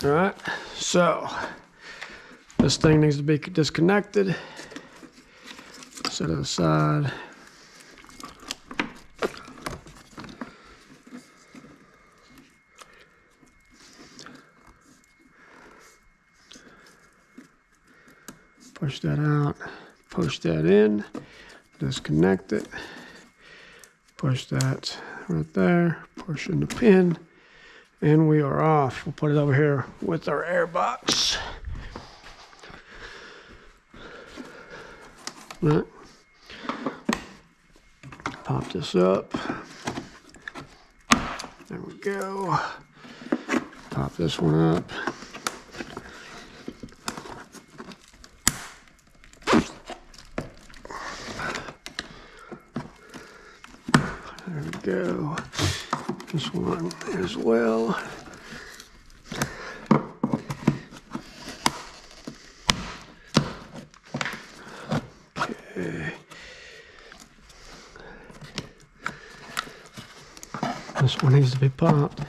All right, so this thing needs to be disconnected. Set it aside. Push that out, push that in, disconnect it, push that right there, push in the pin, and we are off. We'll put it over here with our air box. Right. Pop this up. There we go. Pop this one up. There we go. This one as well. Okay. This one needs to be popped.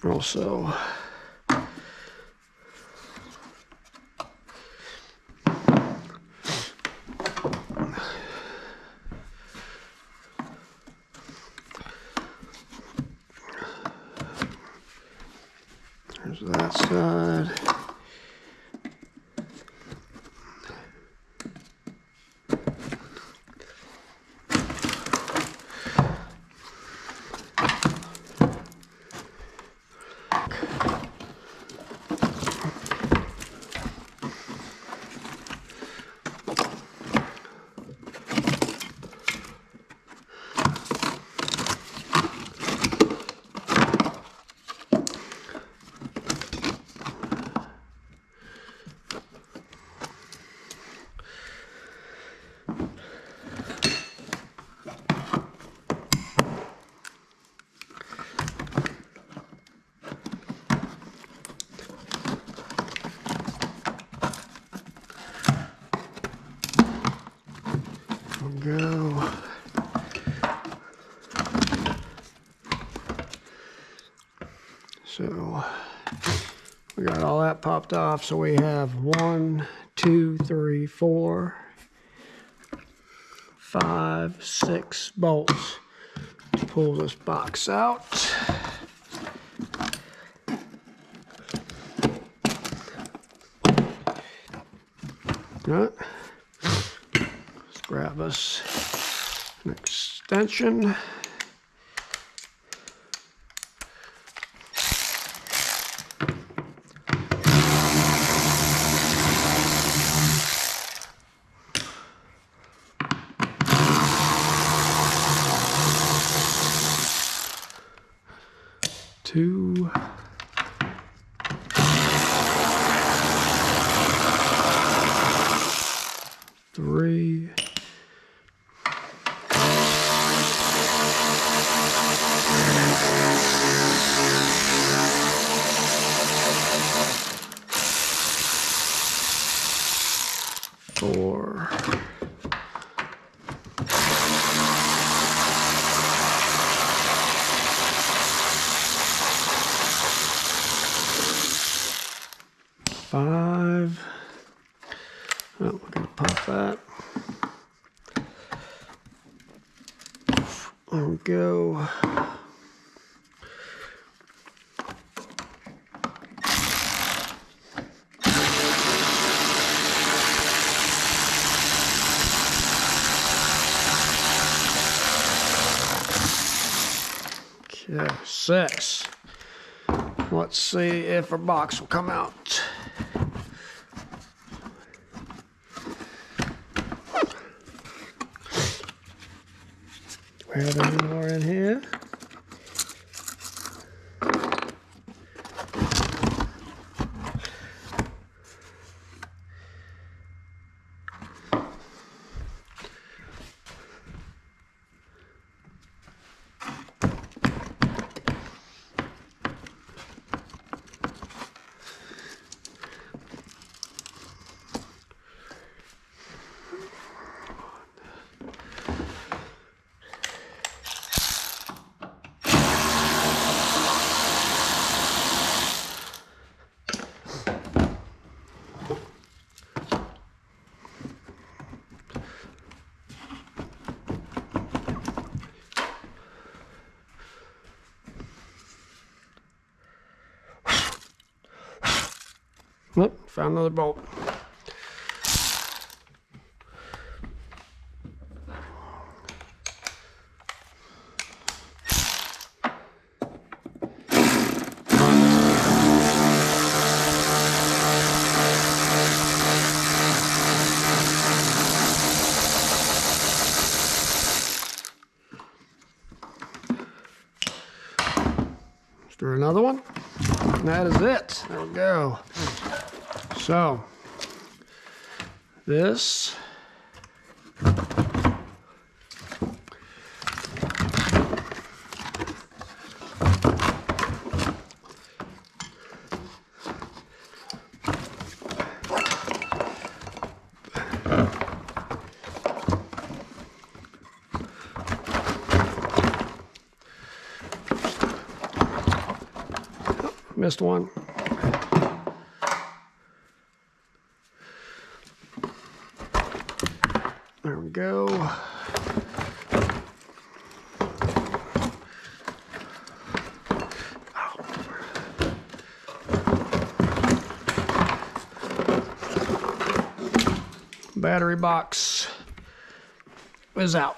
Also, there's that side. Go. So we got all that popped off. So we have 1, 2, 3, 4, 5, 6 bolts to pull this box out. All right. Grab us an extension. Two. 3. 4. 5. Oh, we're going to pop that. There we go. Okay, 6. Let's see if our box will come out. Do we have any more in here? Whoop, found another bolt. Do another one. And that is it. There we go. So this missed one. There we go. Battery box is out.